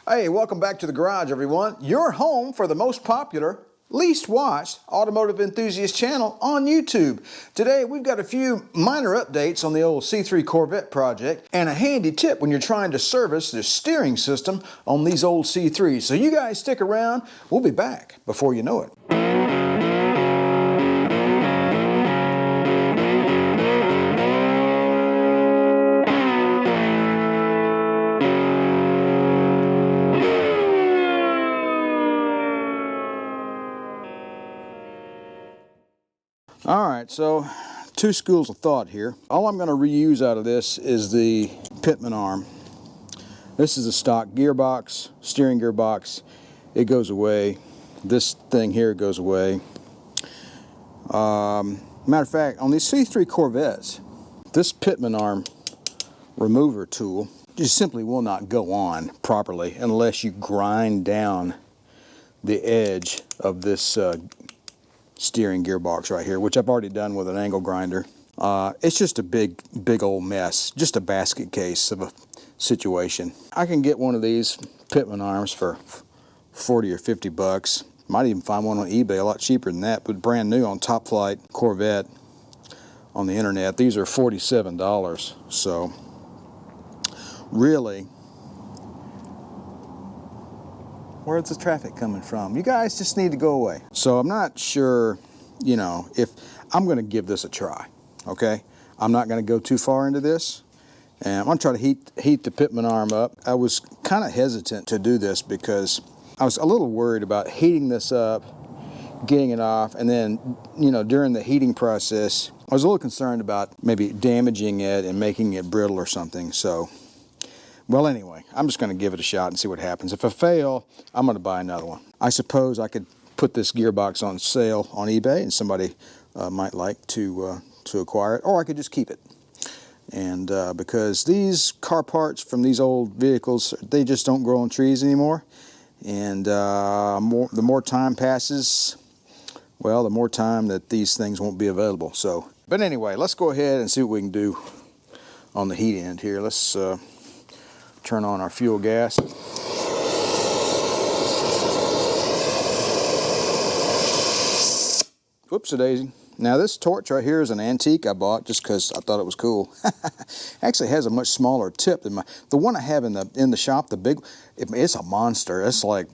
Hey, welcome back to the garage, everyone. Your home for the most popular, least watched automotive enthusiast channel on YouTube. Today we've got a few minor updates on the old C3 Corvette project and a handy tip when you're trying to service the steering system on these old C3s. So you guys stick around. We'll be back before you know it. All right, so two schools of thought here. All I'm going to reuse out of this is the Pitman arm. This is a stock gearbox, steering gearbox. It goes away. This thing here goes away. Matter of fact, on these C3 Corvettes, this Pitman arm remover tool just simply will not go on properly unless you grind down the edge of this steering gearbox right here, which I've already done with an angle grinder. It's just a big old mess, just a basket case of a situation. I can get one of these Pitman arms for 40 or 50 bucks. Might even find one on eBay a lot cheaper than that, but brand new on Top Flight Corvette on the internet. These are $47. So really, where's the traffic coming from? You guys just need to go away. So I'm not sure, you know, if I'm going to give this a try, okay? I'm not going to go too far into this. And I'm going to try to heat the Pitman arm up. I was kind of hesitant to do this because I was a little worried about heating this up, getting it off, and then, you know, during the heating process, I was a little concerned about maybe damaging it and making it brittle or something. So, well, anyway, I'm just going to give it a shot and see what happens. If I fail, I'm going to buy another one. I suppose I could put this gearbox on sale on eBay and somebody might like to acquire it, or I could just keep it. And because these car parts from these old vehicles, they just don't grow on trees anymore. And the more time passes, well, the more time that these things won't be available. So, but anyway, let's go ahead and see what we can do on the heat end here. Let's turn on our fuel gas. Whoops-a-daisy. Now this torch right here is an antique I bought just because I thought it was cool. Actually, it has a much smaller tip than the one I have in the shop. The big, it's a monster. It's like,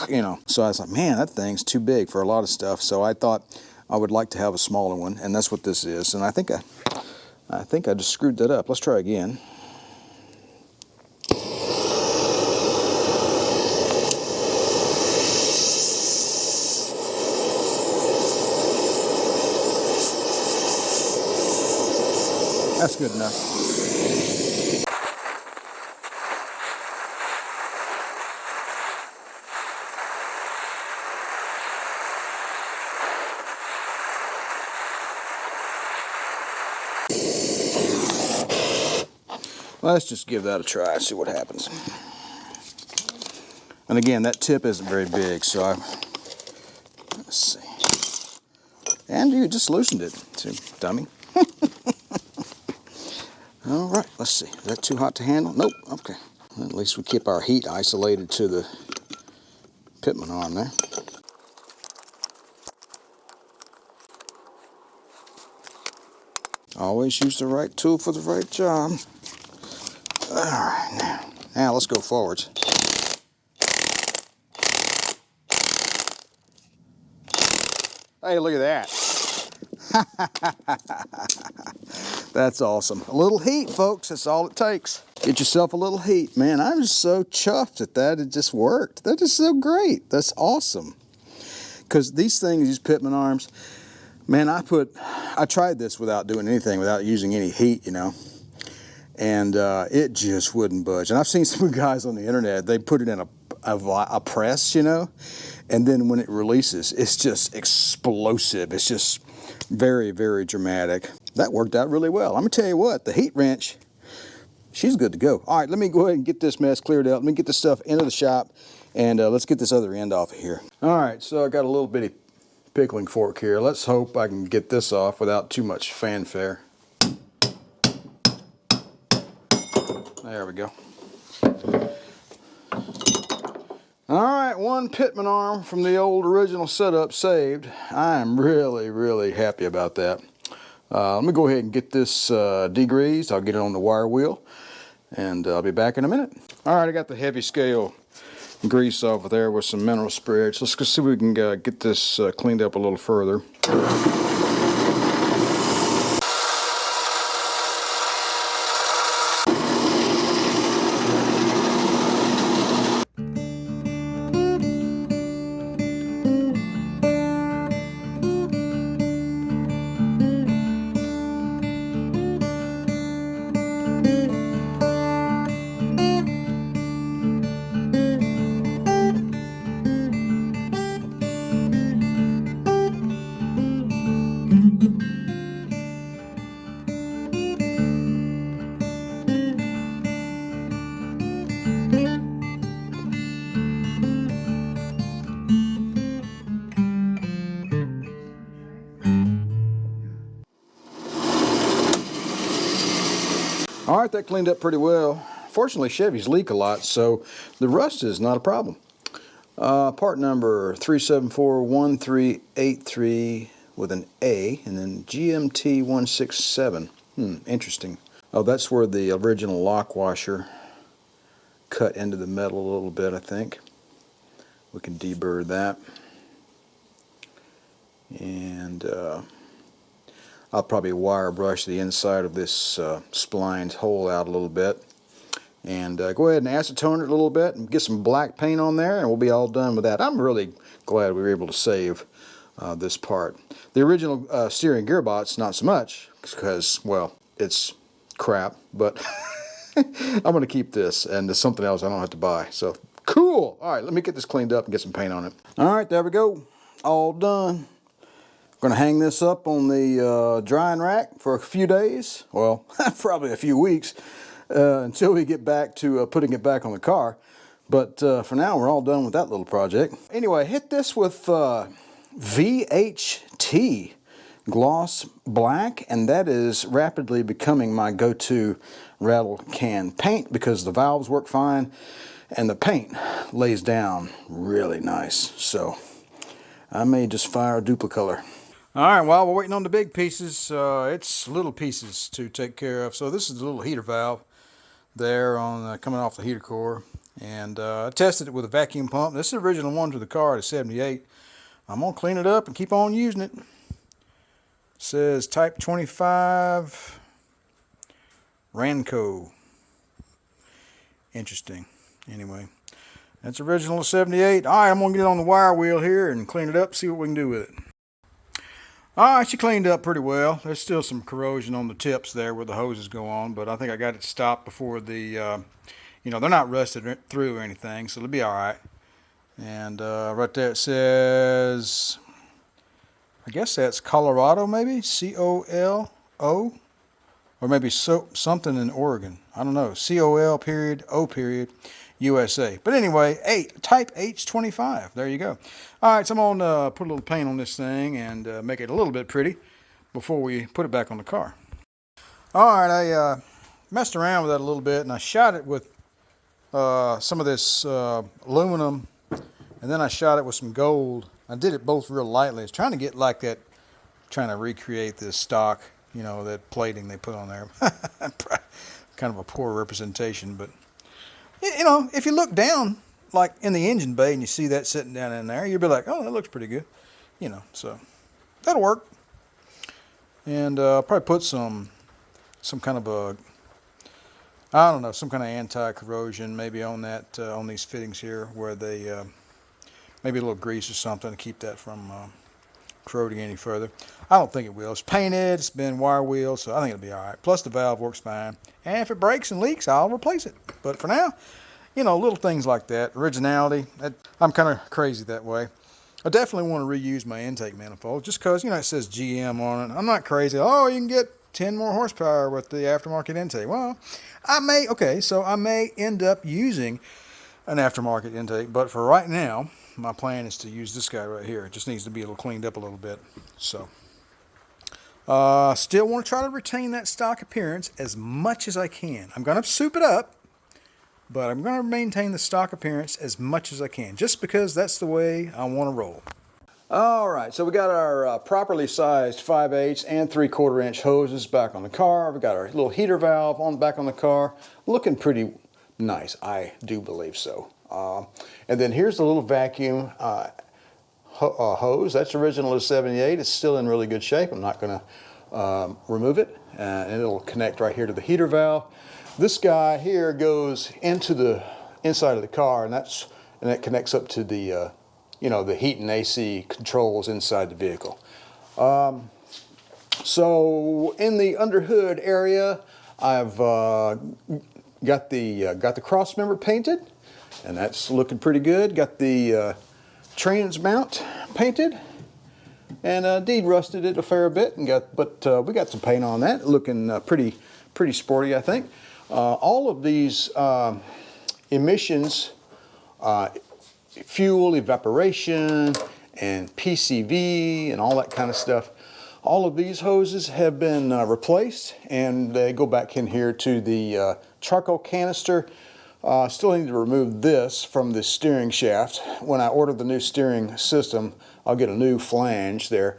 you know. So I was like, man, that thing's too big for a lot of stuff. So I thought I would like to have a smaller one, and that's what this is. And I think I just screwed that up. Let's try again. That's good enough. Let's just give that a try, see what happens. And again, that tip isn't very big, so let's see. And you just loosened it, see, dummy. All right, let's see. Is that too hot to handle? Nope. Okay. Well, at least we keep our heat isolated to the Pitman arm there. Always use the right tool for the right job. All right, now let's go forwards. Hey, look at that. That's awesome. A little heat, folks. That's all it takes. Get yourself a little heat. Man, I'm just so chuffed at that. It just worked. That is so great. That's awesome. Because these things, these Pitman arms, man, I tried this without doing anything, without using any heat, you know. And it just wouldn't budge. And I've seen some guys on the internet, they put it in a press, you know. And then when it releases, it's just explosive. It's just very, very dramatic. That worked out really well. I'm gonna tell you what, the heat wrench, she's good to go. All right, let me go ahead and get this mess cleared out. Let me get this stuff into the shop, and let's get this other end off of here. All right, so I got a little bitty pickling fork here. Let's hope I can get this off without too much fanfare. There we go. All right, one Pitman arm from the old original setup saved. I am really, really happy about that. Let me go ahead and get this degreased. I'll get it on the wire wheel, and I'll be back in a minute. All right, I got the heavy scale grease over there with some mineral spirits. Let's go see if we can get this cleaned up a little further. All right, that cleaned up pretty well. Fortunately, Chevys leak a lot, so the rust is not a problem. Part number 3741383 with an A, and then GMT 167. Interesting. Oh, that's where the original lock washer cut into the metal a little bit, I think. We can deburr that. And I'll probably wire brush the inside of this spline's hole out a little bit. And go ahead and acetone it a little bit and get some black paint on there, and we'll be all done with that. I'm really glad we were able to save this part. The original steering gearbox, not so much, because, well, it's crap, but I'm going to keep this, and there's something else I don't have to buy. So, cool! All right, let me get this cleaned up and get some paint on it. All right, there we go. All done. Going to hang this up on the drying rack for a few days. Well, probably a few weeks until we get back to putting it back on the car. But for now, we're all done with that little project. Anyway, hit this with VHT Gloss Black, and that is rapidly becoming my go-to rattle can paint because the valves work fine and the paint lays down really nice. So I may just fire a duplicolor. All right, while we're waiting on the big pieces, it's little pieces to take care of. So this is the little heater valve there on coming off the heater core, and I tested it with a vacuum pump. This is the original one to the car at 78. I'm gonna clean it up and keep on using it. It says Type 25 Ranco. Interesting. Anyway, that's original 78. All right, I'm gonna get it on the wire wheel here and clean it up, see what we can do with it. All right, she cleaned up pretty well. There's still some corrosion on the tips there where the hoses go on, but I think I got it stopped before the, they're not rusted through or anything, so it'll be all right. And right there it says, I guess that's Colorado maybe, C-O-L-O, or maybe something in Oregon. I don't know, C-O-L period, O period, USA. But anyway, Type H25. There you go. All right, so I'm going to put a little paint on this thing and make it a little bit pretty before we put it back on the car. All right, I messed around with that a little bit, and I shot it with some of this aluminum, and then I shot it with some gold. I did it both real lightly. I was trying to get like that, trying to recreate this stock, that plating they put on there. Kind of a poor representation, but if you look down, like in the engine bay, and you see that sitting down in there, you'll be like, oh, that looks pretty good. So that'll work. And probably put some kind of a, I don't know, some kind of anti-corrosion maybe on that, on these fittings here where they, maybe a little grease or something to keep that from corroding any further. I don't think it will. It's painted, it's been wire wheeled, so I think it'll be all right. Plus the valve works fine. And if it breaks and leaks, I'll replace it. But for now, little things like that, originality, I'm kind of crazy that way. I definitely want to reuse my intake manifold just because, it says GM on it. I'm not crazy. Oh, you can get 10 more horsepower with the aftermarket intake. Well, I may end up using an aftermarket intake, but for right now, my plan is to use this guy right here. It just needs to be a little cleaned up a little bit. So, still want to try to retain that stock appearance as much as I can. I'm going to soup it up, but I'm going to maintain the stock appearance as much as I can, just because that's the way I want to roll. All right, so we got our properly sized 5/8 and 3/4 inch hoses back on the car. We got our little heater valve on back on the car, looking pretty nice. I do believe so. And then here's the little vacuum hose. That's original to 78. It's still in really good shape. I'm not going to remove it, and it'll connect right here to the heater valve. This guy here goes into the inside of the car, and that connects up to the the heat and AC controls inside the vehicle. So in the under hood area, I've got the cross member painted, and that's looking pretty good. Got the trans mount painted, and Deed rusted it a fair bit, and we got some paint on that, looking pretty sporty, I think. All of these emissions, fuel evaporation and PCV and all that kind of stuff, all of these hoses have been replaced, and they go back in here to the charcoal canister. Still need to remove this from the steering shaft. When I order the new steering system, I'll get a new flange there.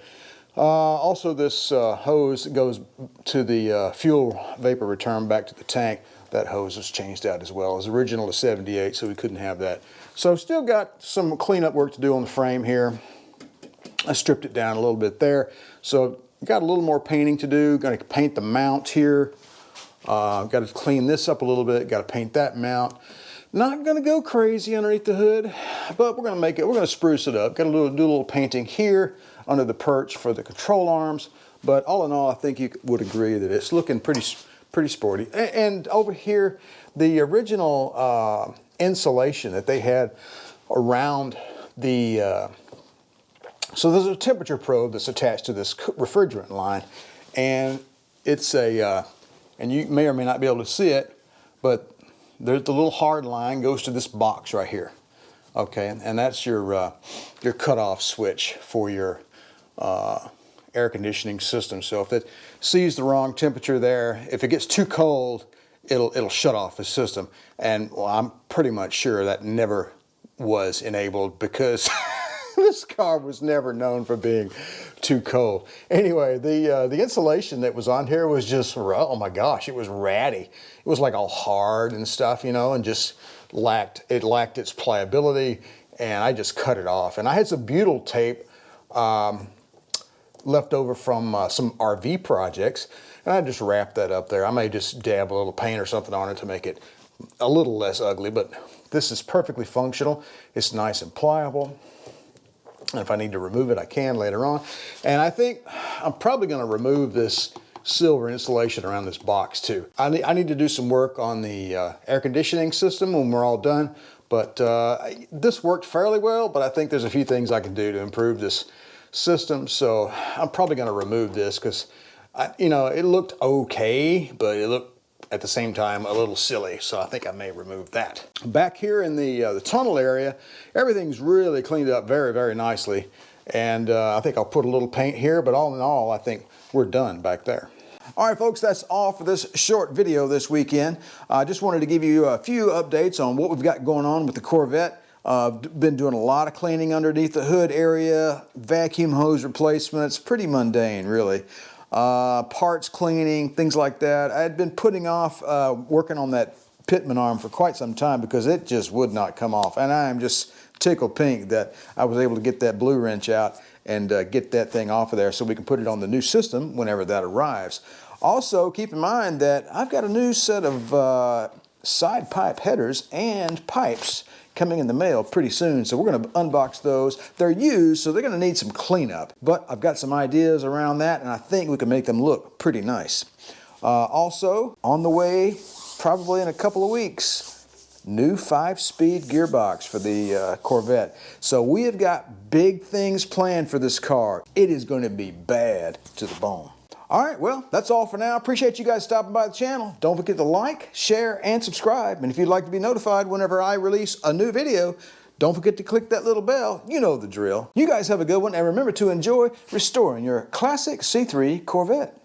Also, this hose goes to the fuel vapor return back to the tank. That hose was changed out as well. It was original to 78, so we couldn't have that. So still got some cleanup work to do on the frame here. I stripped it down a little bit there. So got a little more painting to do. Got to paint the mount here. Got to clean this up a little bit. Got to paint that mount. Not going to go crazy underneath the hood, but we're going to spruce it up. Got to do a little painting here under the perch for the control arms. But all in all, I think you would agree that it's looking pretty sporty. And over here, the original insulation that they had around the so there's a temperature probe that's attached to this refrigerant line, and it's a and you may or may not be able to see it, but there's the little hard line goes to this box right here. Okay, and that's your cutoff switch for your air conditioning system. So if it sees the wrong temperature there, if it gets too cold, it'll shut off the system. And well, I'm pretty much sure that never was enabled, because this car was never known for being too cold. Anyway, the insulation that was on here was just, oh my gosh, it was ratty. It was like all hard and stuff, and just lacked its pliability, and I just cut it off. And I had some butyl tape left over from some RV projects, and I just wrapped that up there. I may just dab a little paint or something on it to make it a little less ugly, but this is perfectly functional. It's nice and pliable. And if I need to remove it, I can later on. And I think I'm probably going to remove this silver insulation around this box too. I need to do some work on the air conditioning system when we're all done. But this worked fairly well, but I think there's a few things I can do to improve this system. So I'm probably going to remove this, because it looked okay, but it looked at the same time a little silly, so I think I may remove that. Back here in the tunnel area, everything's really cleaned up very, very nicely, and I think I'll put a little paint here, but all in all, I think we're done back there. All right, folks, that's all for this short video this weekend. I just wanted to give you a few updates on what we've got going on with the Corvette. Been doing a lot of cleaning underneath the hood area, vacuum hose replacements, pretty mundane, really. Parts cleaning, things like that. I had been putting off working on that Pitman arm for quite some time, because it just would not come off. And I am just tickled pink that I was able to get that blue wrench out and get that thing off of there so we can put it on the new system whenever that arrives. Also, keep in mind that I've got a new set of side pipe headers and pipes coming in the mail pretty soon, so we're going to unbox those. They're used, so they're going to need some cleanup, but I've got some ideas around that, and I think we can make them look pretty nice. Also, on the way, probably in a couple of weeks, new 5-speed gearbox for the Corvette. So we have got big things planned for this car. It is going to be bad to the bone. All right, well, that's all for now. Appreciate you guys stopping by the channel. Don't forget to like, share, and subscribe. And if you'd like to be notified whenever I release a new video, don't forget to click that little bell. You know the drill. You guys have a good one, and remember to enjoy restoring your classic C3 Corvette.